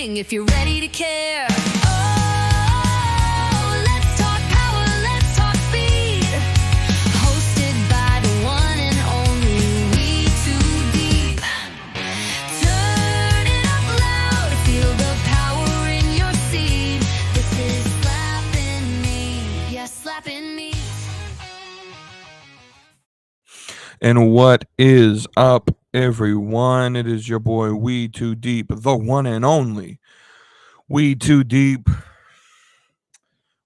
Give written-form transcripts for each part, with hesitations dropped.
ring if you're ready to care. Oh, let's talk power, let's talk speed. Hosted by the one and only WETOODEEP. Turn it up loud, feel the power in your seed. This is slapping me, yes, slapping me. And what is up, everyone? It is your boy WETOODEEP, the one and only WETOODEEP,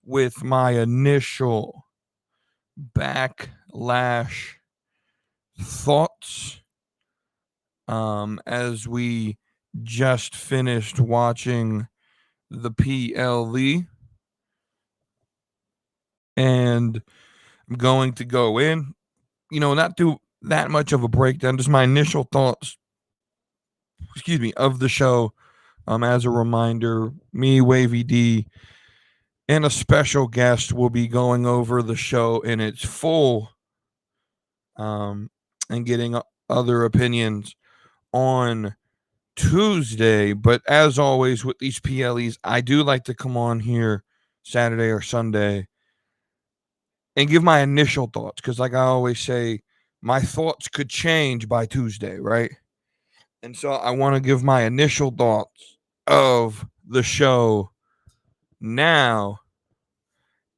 with my initial Backlash thoughts. As we just finished watching the PLE, and I'm going to go in, not do that much of a breakdown, just my initial thoughts, of the show. As a reminder, me, Wavy D, and a special guest will be going over the show in its full, and getting other opinions on Tuesday. But as always with these PLEs, I do like to come on here Saturday or Sunday and give my initial thoughts, because like I always say, my thoughts could change by Tuesday, right? And so I want to give my initial thoughts of the show now,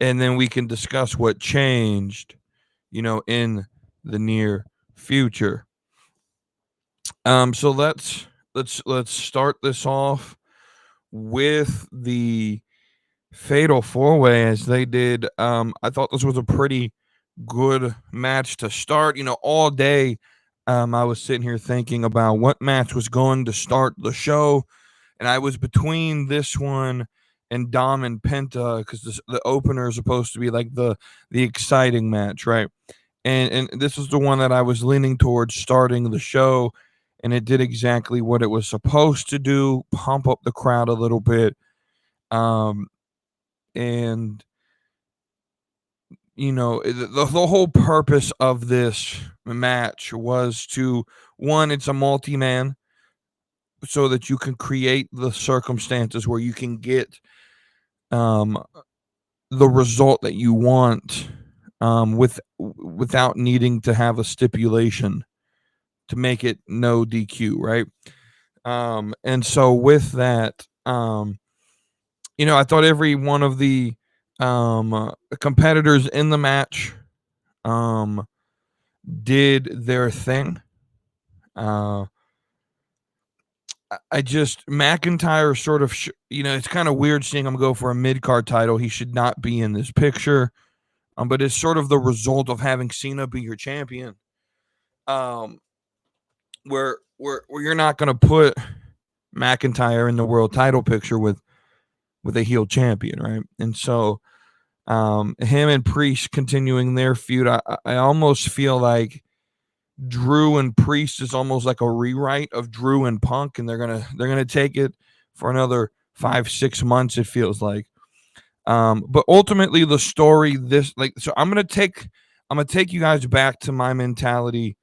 and then we can discuss what changed, in the near future. So let's start this off with the Fatal 4-Way, as they did. I thought this was a pretty good match to start. All day, I was sitting here thinking about what match was going to start the show, and I was between this one and Dom and Penta, because the opener is supposed to be like the exciting match, right? And this is the one that I was leaning towards starting the show, and it did exactly what it was supposed to do: pump up the crowd a little bit. And the whole purpose of this match was to, one, it's a multi-man, so that you can create the circumstances where you can get the result that you want, without needing to have a stipulation to make it no DQ, right? And so with that, I thought every one of the competitors in the match did their thing. McIntyre sort of, it's kind of weird seeing him go for a mid-card title. He should not be in this picture. But it's sort of the result of having Cena be your champion. Where you're not going to put McIntyre in the world title picture with a heel champion, right? And so him and Priest continuing their feud, I almost feel like Drew and Priest is almost like a rewrite of Drew and Punk, and they're gonna take it for another 5-6 months, it feels like. But ultimately the story, so I'm gonna take you guys back to my mentality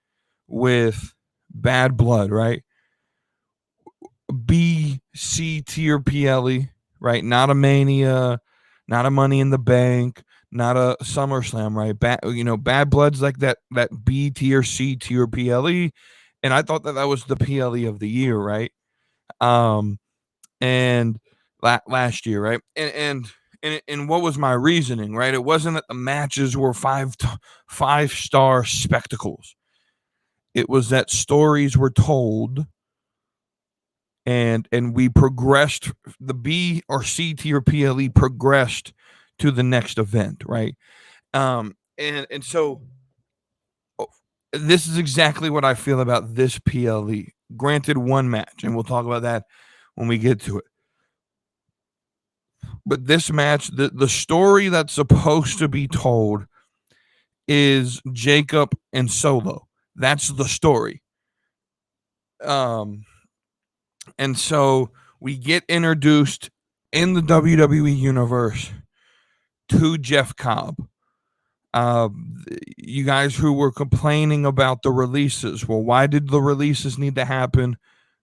with Bad Blood, right? B, C tier PLE, right? Not a Mania, not a Money in the Bank, not a SummerSlam, right? Bad Blood's like that B tier, C tier PLE, and I thought that was the PLE of the year, right? And last year, right? And what was my reasoning, right? It wasn't that the matches were five-star spectacles. It was that stories were told, and we progressed. The B or C tier PLE progressed to the next event, right? And so this is exactly what I feel about this PLE. Granted, one match, and we'll talk about that when we get to it. But this match, the story that's supposed to be told is Jacob and Solo. That's the story. And so we get introduced in the WWE universe to Jeff Cobb. You guys who were complaining about the releases, well, why did the releases need to happen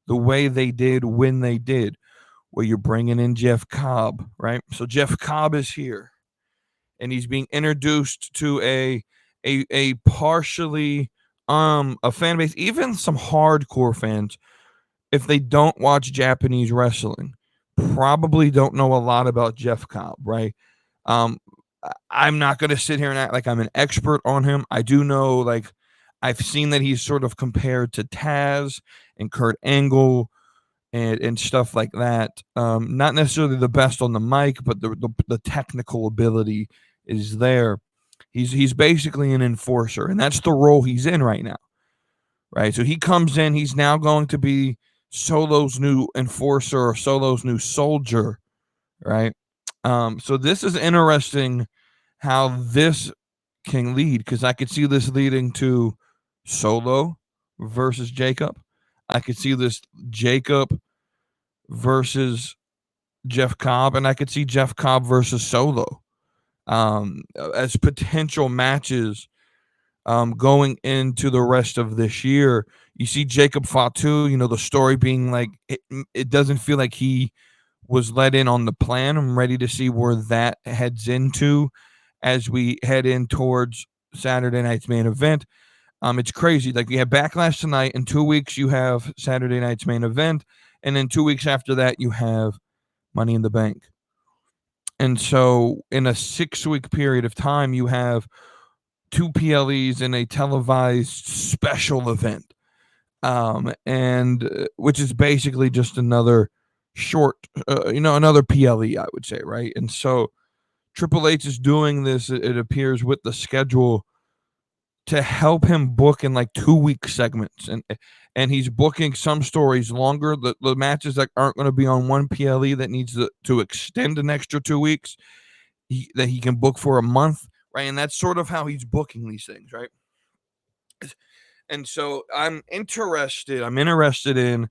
the way they did when they did? where you're bringing in Jeff Cobb, right? So Jeff Cobb is here, and he's being introduced to a partially a fan base, even some hardcore fans, if they don't watch Japanese wrestling, probably don't know a lot about Jeff Cobb, right? Um, I'm not going to sit here and act like I'm an expert on him. I do know, like, I've seen that he's sort of compared to Taz and Kurt Angle and stuff like that. Not necessarily the best on the mic, but the technical ability is there. He's basically an enforcer, and that's the role he's in right now, right? So he comes in. He's now going to be Solo's new enforcer or Solo's new soldier, right? So this is interesting how this can lead, because I could see this leading to Solo versus Jacob. I could see this Jacob versus Jeff Cobb, and I could see Jeff Cobb versus Solo as potential matches going into the rest of this year. You see Jacob Fatu, the story being like it doesn't feel like he was let in on the plan. I'm ready to see where that heads into as we head in towards Saturday night's main event. It's crazy. Like, we have Backlash tonight. In 2 weeks, you have Saturday night's main event. And then 2 weeks after that, you have Money in the Bank. And so in a 6-week period of time, you have 2 PLEs in a televised special event. And which is basically just another short, another PLE, I would say, right? And so Triple H is doing this, it appears, with the schedule to help him book in like 2-week segments, and he's booking some stories longer. The matches that aren't going to be on one PLE that needs to extend an extra 2 weeks, that he can book for a month, right? And that's sort of how he's booking these things, right? And so I'm interested in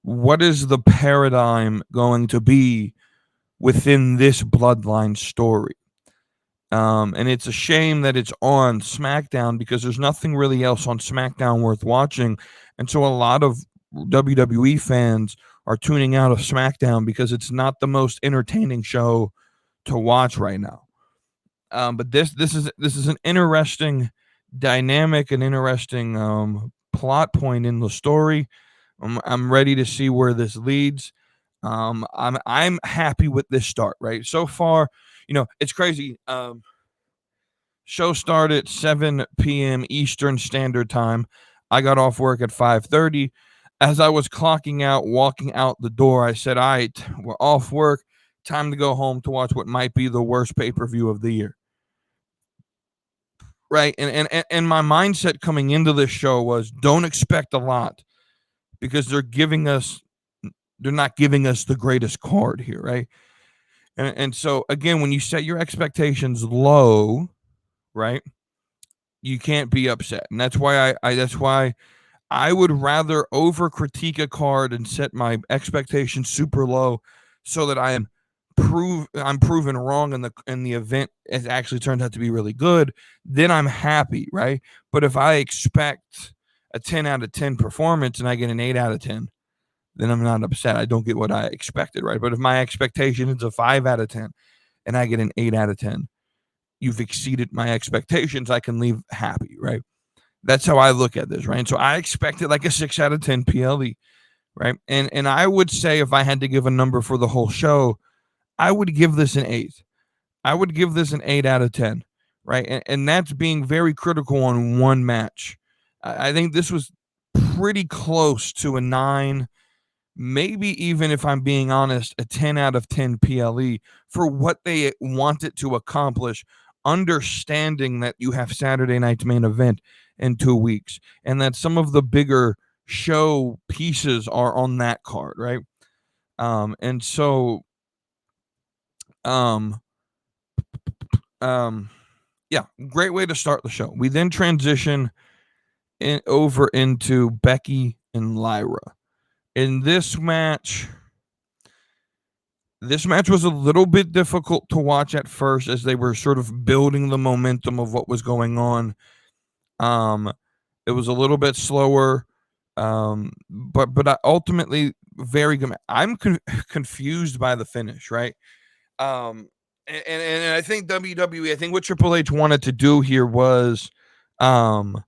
what is the paradigm going to be within this bloodline story. And it's a shame that it's on SmackDown, because there's nothing really else on SmackDown worth watching. And so a lot of WWE fans are tuning out of SmackDown because it's not the most entertaining show to watch right now. But this is an interesting dynamic, an interesting plot point in the story. I'm ready to see where this leads. I'm happy with this start, right? So far, it's crazy. Show started at 7 p.m. Eastern Standard Time. I got off work at 5:30. As I was clocking out, walking out the door, I said, all right, we're off work. Time to go home to watch what might be the worst pay-per-view of the year. Right? And my mindset coming into this show was, don't expect a lot, because they're not giving us the greatest card here, right? And so again, when you set your expectations low, right, you can't be upset. And that's why I would rather over critique a card and set my expectations super low, so that I'm proven wrong, and the event has actually turned out to be really good. Then I'm happy, right? But if I expect a 10 out of 10 performance and I get an 8 out of 10, then I'm not upset. I don't get what I expected, right? But if my expectation is a 5 out of 10 and I get an 8 out of 10, you've exceeded my expectations. I can leave happy, right? That's how I look at this, right? And so I expected like a 6 out of 10 PLE, right? And I would say, if I had to give a number for the whole show, I would give this an 8. I would give this an 8 out of 10, right? And that's being very critical on one match. I think this was pretty close to a 9, maybe even, if I'm being honest, a 10 out of 10 PLE for what they wanted to accomplish, understanding that you have Saturday night's main event in 2 weeks, and that some of the bigger show pieces are on that card, right? And so, yeah, great way to start the show. We then transition over into Becky and Lyra. In this match was a little bit difficult to watch at first, as they were sort of building the momentum of what was going on. It was a little bit slower, but ultimately Very good. I'm confused by the finish, right? And I think WWE, I think what Triple H wanted to do here was, um,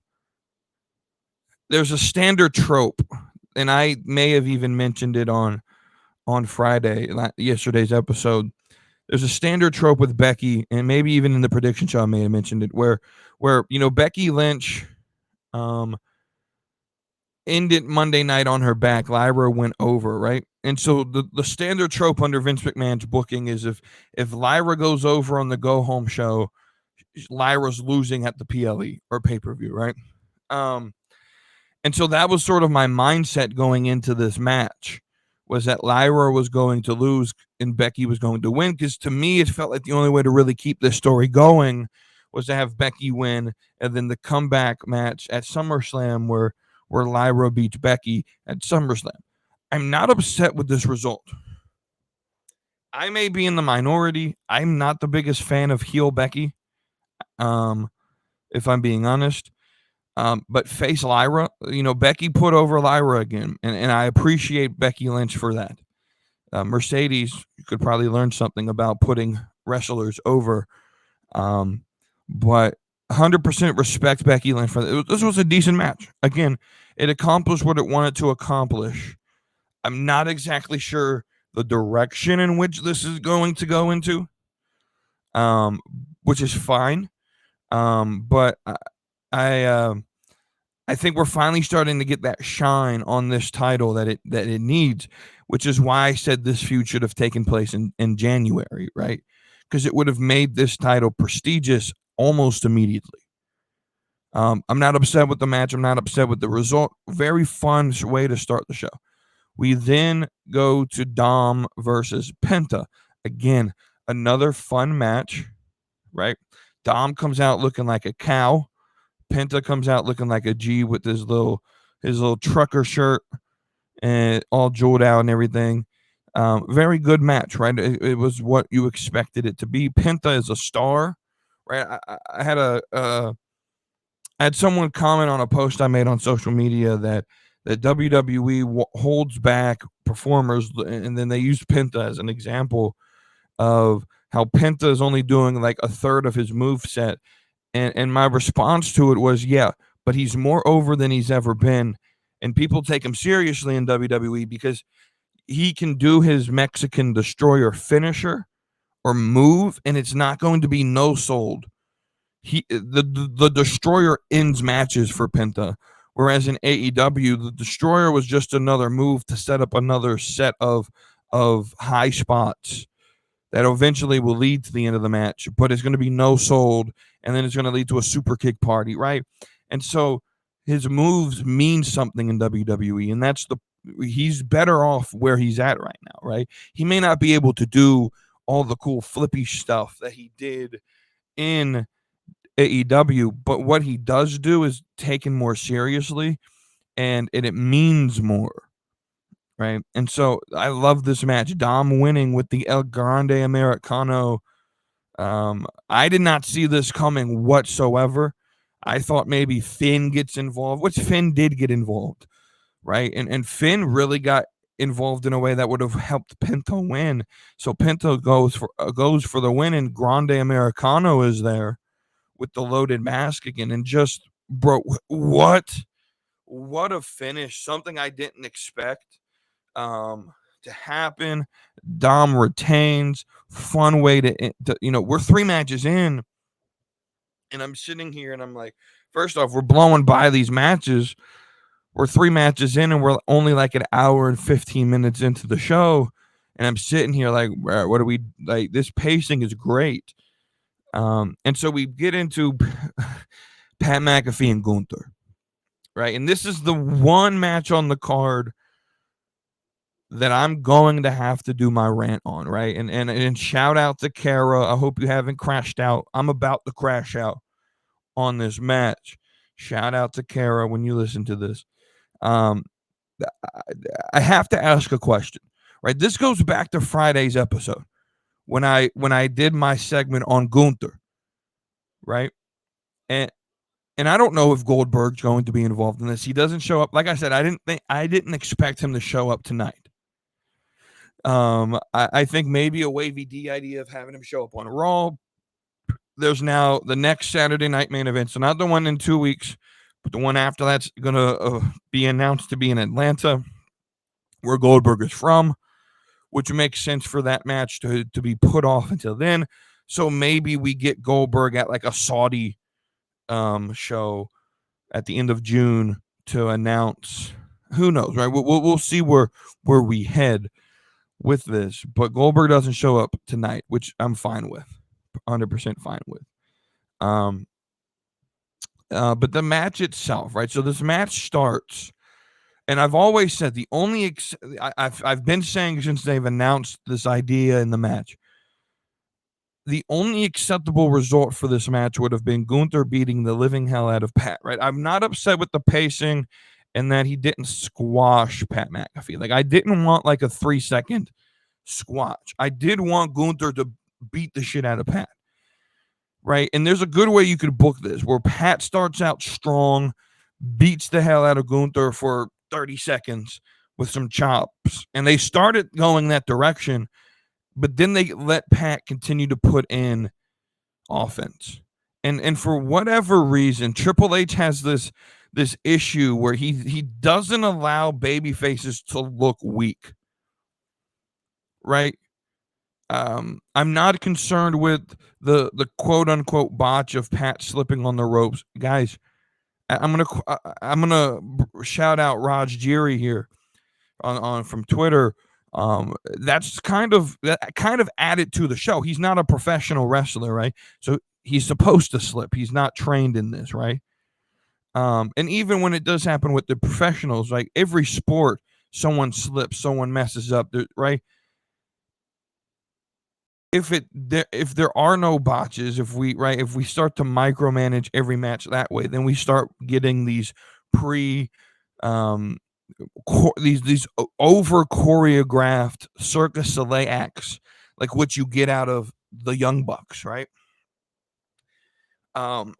there's a standard trope, and I may have even mentioned it on Friday, yesterday's episode. There's a standard trope with Becky, and maybe even in the prediction show I may have mentioned it, where Becky Lynch ended Monday night on her back. Lyra went over, right? And so the standard trope under Vince McMahon's booking is if Lyra goes over on the go home show, Lyra's losing at the PLE or pay per view, right? And so that was sort of my mindset going into this match, was that Lyra was going to lose and Becky was going to win, because to me it felt like the only way to really keep this story going was to have Becky win, and then the comeback match at SummerSlam where Lyra beats Becky at SummerSlam. I'm not upset with this result. I may be in the minority. I'm not the biggest fan of heel Becky, if I'm being honest. But face Lyra, Becky put over Lyra again, and I appreciate Becky Lynch for that. Mercedes could probably learn something about putting wrestlers over, but 100% respect Becky Lynch for that. This was a decent match. Again, it accomplished what it wanted to accomplish. I'm not exactly sure the direction in which this is going to go into, which is fine. But I think we're finally starting to get that shine on this title that it needs, which is why I said this feud should have taken place in January, right? Because it would have made this title prestigious almost immediately. I'm not upset with the match. I'm not upset with the result. Very fun way to start the show. We then go to Dom versus Penta. Again, another fun match, right? Dom comes out looking like a cow. Penta comes out looking like a G with his little trucker shirt and all jeweled out and everything. Very good match, right? It was what you expected it to be. Penta is a star, right? I had someone comment on a post I made on social media that WWE holds back performers, and then they use Penta as an example of how Penta is only doing like a third of his move set. And my response to it was, yeah, but he's more over than he's ever been. And people take him seriously in WWE because he can do his Mexican destroyer finisher or move, and it's not going to be no sold. The destroyer ends matches for Penta, whereas in AEW, the destroyer was just another move to set up another set of high spots that eventually will lead to the end of the match, but it's going to be no sold, and then it's going to lead to a super kick party, right? And so his moves mean something in WWE, and he's better off where he's at right now, right? He may not be able to do all the cool flippy stuff that he did in AEW, but what he does do is taken more seriously, and it means more. Right. And so I love this match. Dom winning with the El Grande Americano. I did not see this coming whatsoever. I thought maybe Finn gets involved, which Finn did get involved. Right. And Finn really got involved in a way that would have helped Penta win. So Penta goes for the win, and Grande Americano is there with the loaded mask again. And just, bro, what a finish. Something I didn't expect to happen. Dom retains. Fun way to we're 3 matches in, and I'm sitting here and I'm like, first off, we're blowing by these matches. We're 3 matches in, and we're only like an hour and 15 minutes into the show, and I'm sitting here like, what are we like? This pacing is great. And so we get into Pat McAfee and Gunther, right? And this is the one match on the card that I'm going to have to do my rant on, right? And shout out to Kara. I hope you haven't crashed out. I'm about to crash out on this match. Shout out to Kara when you listen to this. I have to ask a question, right? This goes back to Friday's episode when I did my segment on Gunther, right? And I don't know if Goldberg's going to be involved in this. He doesn't show up. Like I said, I didn't expect him to show up tonight. I think maybe a Wavy D idea of having him show up on Raw. There's now the next Saturday night main event, so not the one in 2 weeks, but the one after that's going to be announced to be in Atlanta, where Goldberg is from, which makes sense for that match to be put off until then. So maybe we get Goldberg at like a Saudi show at the end of June to announce. Who knows, right? We'll see where we head with this. But Goldberg doesn't show up tonight, which I'm fine with, 100% fine with. But the match itself, right? So this match starts, and I've always said the only I've been saying since they've announced this idea in the match, the only acceptable result for this match would have been Gunther beating the living hell out of Pat, right? I'm not upset with the pacing and that he didn't squash Pat McAfee. Like, I didn't want like a 3-second squash. I did want Gunther to beat the shit out of Pat, right? And there's a good way you could book this where Pat starts out strong, beats the hell out of Gunther for 30 seconds with some chops. And they started going that direction, but then they let Pat continue to put in offense. And for whatever reason, Triple H has this issue where he doesn't allow baby faces to look weak. Right? I'm not concerned with the quote unquote botch of Pat slipping on the ropes. Guys, I'm gonna shout out Raj Giri here on from Twitter. That's kind of added to the show. He's not a professional wrestler, right? So he's supposed to slip. He's not trained in this, right? And even when it does happen with the professionals, like every sport, someone slips, someone messes up, right? If there are no botches, if we start to micromanage every match that way, then we start getting these these over choreographed Circus Soleil acts, like what you get out of the Young Bucks, right? And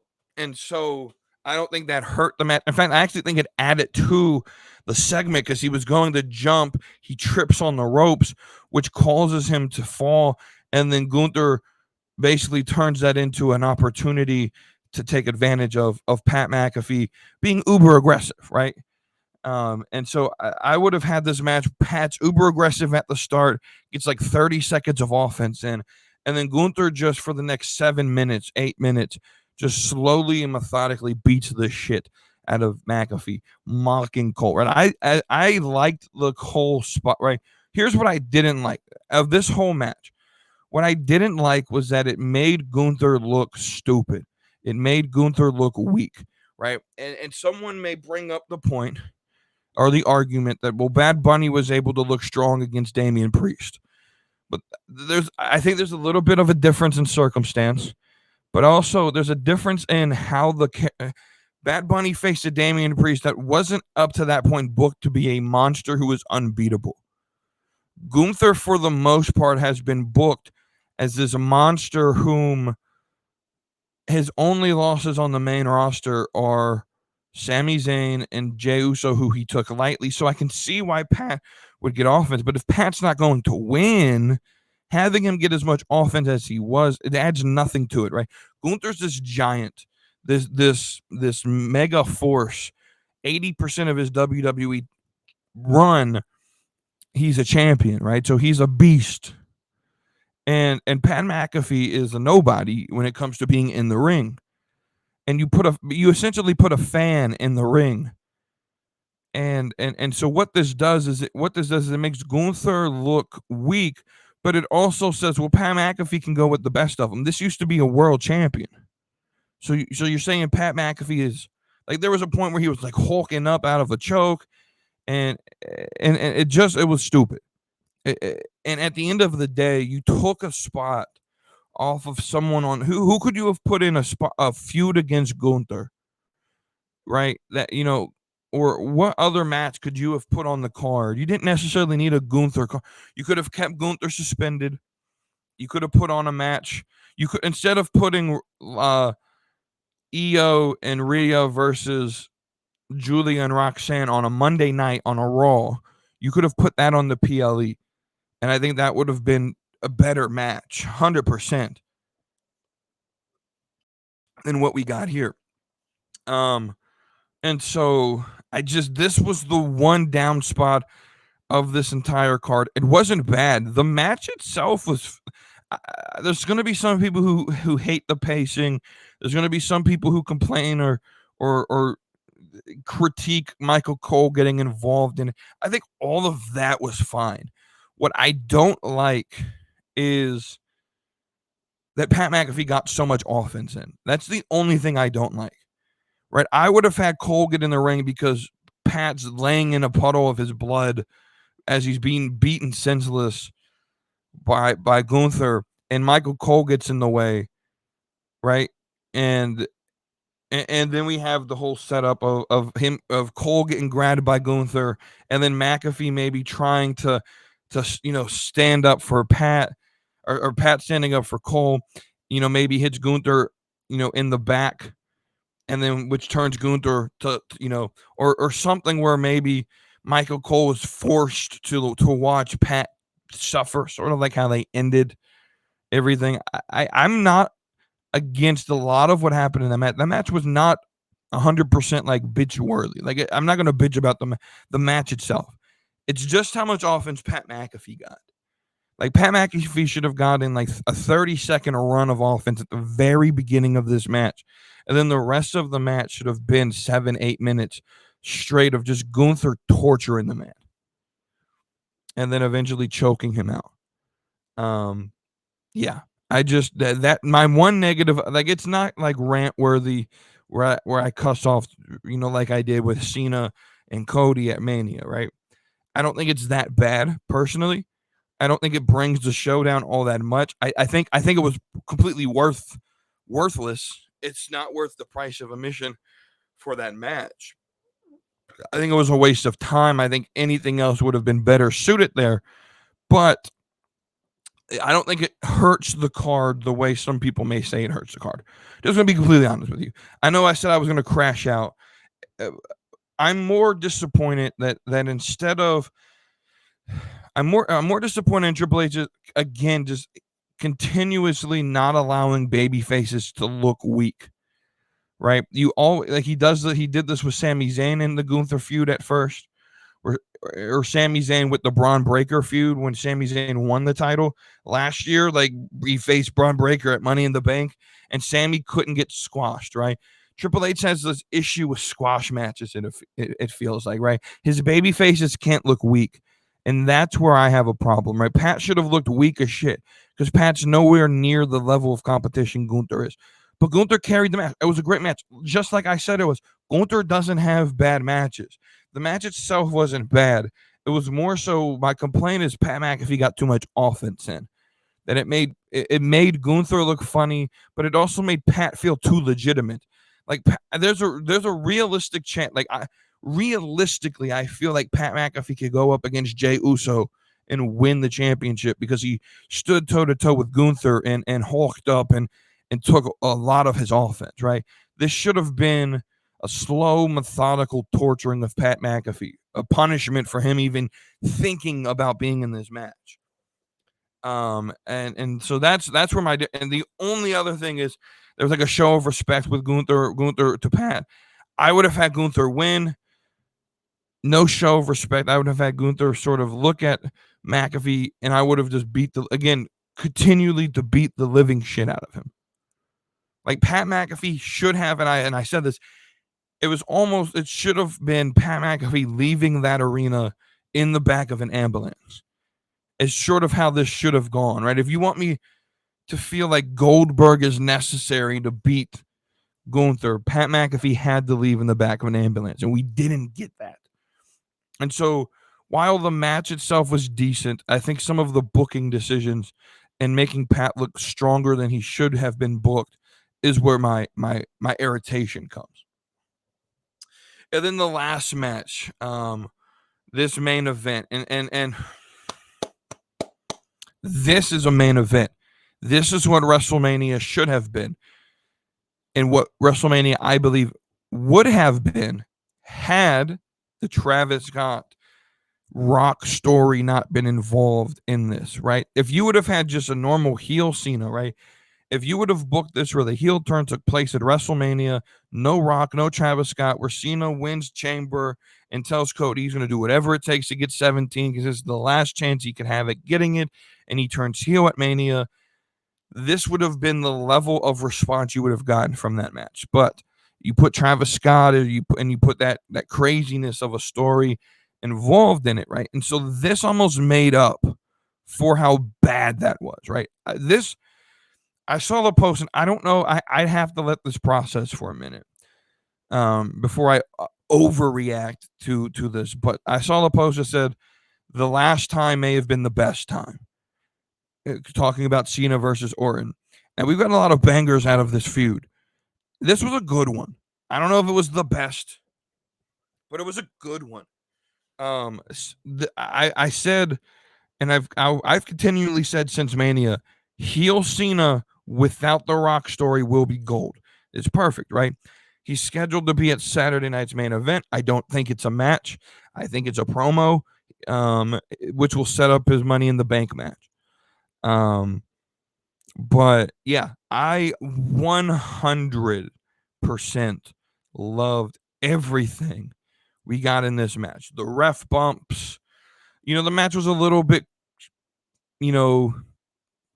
so I don't think that hurt the match. In fact, I actually think it added to the segment because he was going to jump, he trips on the ropes, which causes him to fall, and then Gunther basically turns that into an opportunity to take advantage of Pat McAfee being uber aggressive, right? And so I would have had this match. Pat's uber aggressive at the start, gets like 30 seconds of offense in, and then Gunther just for the next 7 minutes, 8 minutes, just slowly and methodically beats the shit out of McAfee, mocking Cole. Right? I liked the Cole spot. Right? Here's what I didn't like of this whole match. What I didn't like was that it made Gunther look stupid. It made Gunther look weak. Right? And someone may bring up the point or the argument that, well, Bad Bunny was able to look strong against Damian Priest. But I think there's a little bit of a difference in circumstance, but also there's a difference in how Bad Bunny faced a Damian Priest that wasn't up to that point booked to be a monster who was unbeatable. Gunther, for the most part, has been booked as this monster whom his only losses on the main roster are Sami Zayn and Jey Uso, who he took lightly. So I can see why Pat would get offense. But if Pat's not going to win, having him get as much offense as he was, it adds nothing to it, right? Gunther's this giant, this mega force. 80% of his WWE run, he's a champion, right? So he's a beast. And Pat McAfee is a nobody when it comes to being in the ring. And you essentially put a fan in the ring. And so what this does is it makes Gunther look weak, but it also says, well, Pat McAfee can go with the best of them. This used to be a world champion. So you're saying Pat McAfee is like, there was a point where he was like hulking up out of a choke, and it was stupid. And at the end of the day, you took a spot off of someone on who could you have put in a feud against Gunther, right? That, or what other match could you have put on the card? You didn't necessarily need a Gunther card. You could have kept Gunther suspended. You could have put on a match. You could, instead of putting Io and Rhea versus Julia and Roxanne on a Monday night on a Raw, you could have put that on the PLE. And I think that would have been a better match, 100%, than what we got here. And so this was the one down spot of this entire card. It wasn't bad. The match itself was. There's going to be some people who hate the pacing. There's going to be some people who complain or critique Michael Cole getting involved in it. I think all of that was fine. What I don't like is that Pat McAfee got so much offense in. That's the only thing I don't like. Right? I would have had Cole get in the ring because Pat's laying in a puddle of his blood as he's being beaten senseless by Gunther, and Michael Cole gets in the way, right? And then we have the whole setup of Cole getting grabbed by Gunther, and then McAfee maybe trying to stand up for Pat, or Pat standing up for Cole, maybe hits Gunther, in the back, and then which turns Gunther to or something where maybe Michael Cole was forced to watch Pat suffer, sort of like how they ended everything. I'm not against a lot of what happened in that match. That match was not 100% like bitch worthy. Like, I'm not going to bitch about the match itself. It's just how much offense Pat McAfee got. Like, Pat McAfee should have gotten like a 30-second run of offense at the very beginning of this match. And then the rest of the match should have been 7-8 minutes straight of just Gunther torturing the man. And then eventually choking him out. Yeah. I just that my one negative, like, it's not like rant worthy where I cuss off, like I did with Cena and Cody at Mania, right? I don't think it's that bad personally. I don't think it brings the showdown all that much. I think it was completely worthless. It's not worth the price of admission for that match. I think it was a waste of time. I think anything else would have been better suited there. But I don't think it hurts the card the way some people may say it hurts the card. Just going to be completely honest with you. I know I said I was going to crash out. I'm more disappointed that instead of I'm more disappointed in Triple H again, just continuously not allowing baby faces to look weak. Right? You all like he did this with Sami Zayn in the Gunther feud at first. Or Sami Zayn with the Braun Breaker feud when Sami Zayn won the title last year. Like, he faced Braun Breaker at Money in the Bank, and Sami couldn't get squashed, right? Triple H has this issue with squash matches, it feels like, right? His baby faces can't look weak, and that's where I have a problem, right? Pat should have looked weak as shit because Pat's nowhere near the level of competition Gunther is. But Gunther carried the match. It was a great match. Just like I said it was. Gunther doesn't have bad matches. The match itself wasn't bad. It was more so my complaint is Pat McAfee got too much offense in. That it made Gunther look funny, but it also made Pat feel too legitimate. Like, there's a realistic chance. Like, realistically, I feel like Pat McAfee could go up against Jey Uso and win the championship because he stood toe to toe with Gunther and hulked up and took a lot of his offense. Right. This should have been a slow, methodical torturing of Pat McAfee, a punishment for him even thinking about being in this match. And so that's where and the only other thing is there was like a show of respect with Gunther to Pat. I would have had Gunther win. No show of respect. I would have had Gunther sort of look at McAfee, and I would have just continually to beat the living shit out of him. Like, Pat McAfee should have, and I said this, it should have been Pat McAfee leaving that arena in the back of an ambulance. It's sort of how this should have gone, right? If you want me to feel like Goldberg is necessary to beat Gunther, Pat McAfee had to leave in the back of an ambulance, and we didn't get that. And so while the match itself was decent, I think some of the booking decisions and making Pat look stronger than he should have been booked is where my irritation comes. And then the last match, this main event, and this is a main event. This is what WrestleMania should have been, and what WrestleMania, I believe, would have been had the Travis Scott Rock story not been involved in this, right? If you would have had just a normal heel Cena, right? If you would have booked this where the heel turn took place at WrestleMania, no Rock, no Travis Scott, where Cena wins Chamber and tells Cody he's going to do whatever it takes to get 17 because it's the last chance he could have at getting it, and he turns heel at Mania, this would have been the level of response you would have gotten from that match. But you put Travis Scott and you put that craziness of a story involved in it, right? And so this almost made up for how bad that was, right? I saw the post, and I don't know. I'd have to let this process for a minute before I overreact to this. But I saw the post that said the last time may have been the best time. Talking about Cena versus Orton, and we've got a lot of bangers out of this feud. This was a good one. I don't know if it was the best, but it was a good one. I said, and I've continually said since Mania, heel Cena without the Rock story will be gold. It's perfect, right? He's scheduled to be at Saturday night's main event. I don't think it's a match. I think it's a promo, which will set up his Money in the Bank match. But yeah, I 100% loved everything we got in this match. The ref bumps, the match was a little bit,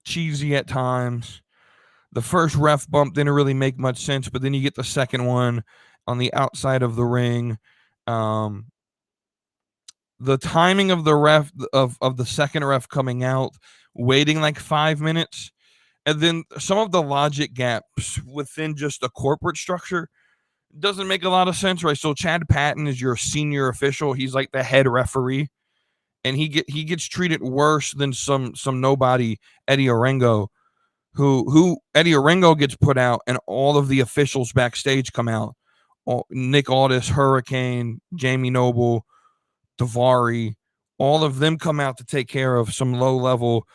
cheesy at times. The first ref bump didn't really make much sense, but then you get the second one on the outside of the ring. The timing of the ref of the second ref coming out, waiting like 5 minutes, and then some of the logic gaps within just a corporate structure doesn't make a lot of sense, right? So Chad Patton is your senior official. He's like the head referee, and he gets treated worse than some nobody, Eddie Orengo, who Eddie Orengo gets put out, and all of the officials backstage come out. Nick Aldis, Hurricane, Jamie Noble, Daivari, all of them come out to take care of some low-level,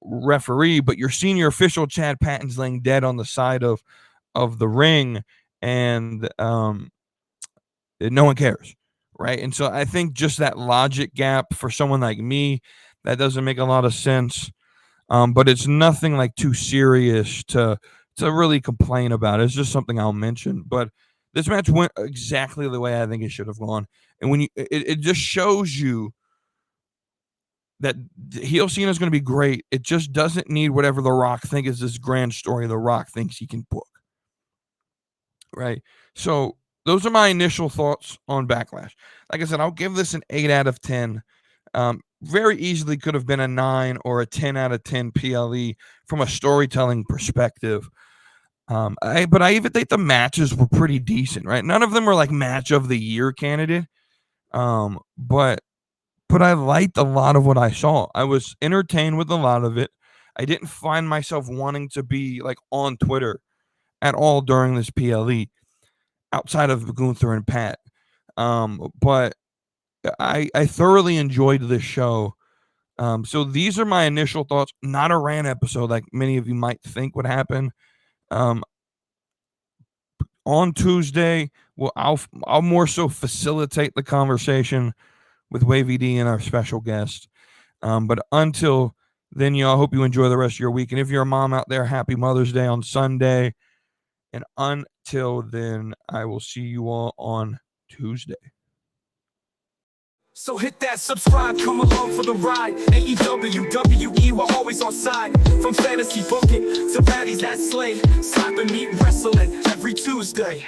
referee, but your senior official, Chad Patton's, laying dead on the side of the ring, and no one cares, right? And so I think just that logic gap for someone like me, that doesn't make a lot of sense. But it's nothing like too serious to really complain about. It's just something I'll mention. But this match went exactly the way I think it should have gone. And when it just shows you that heel Cena is going to be great. It just doesn't need whatever The Rock thinks is this grand story The Rock thinks he can book. Right? So those are my initial thoughts on Backlash. Like I said, I'll give this an 8 out of 10. Very easily could have been a 9 or a 10 out of 10 PLE from a storytelling perspective. But I even think the matches were pretty decent, right? None of them were like match of the year candidate. But I liked a lot of what I saw. I was entertained with a lot of it. I didn't find myself wanting to be like on Twitter at all during this PLE outside of Gunther and Pat. But I thoroughly enjoyed this show. So these are my initial thoughts. Not a rant episode like many of you might think would happen. On Tuesday, well, I'll more so facilitate the conversation with Wavy D and our special guest. But until then, I hope you enjoy the rest of your week. And if you're a mom out there, happy Mother's Day on Sunday. And until then, I will see you all on Tuesday. So hit that subscribe, come along for the ride. AEW, WE, we're always on side. From fantasy booking to baddies that slay. Slapping, meet, wrestling every Tuesday.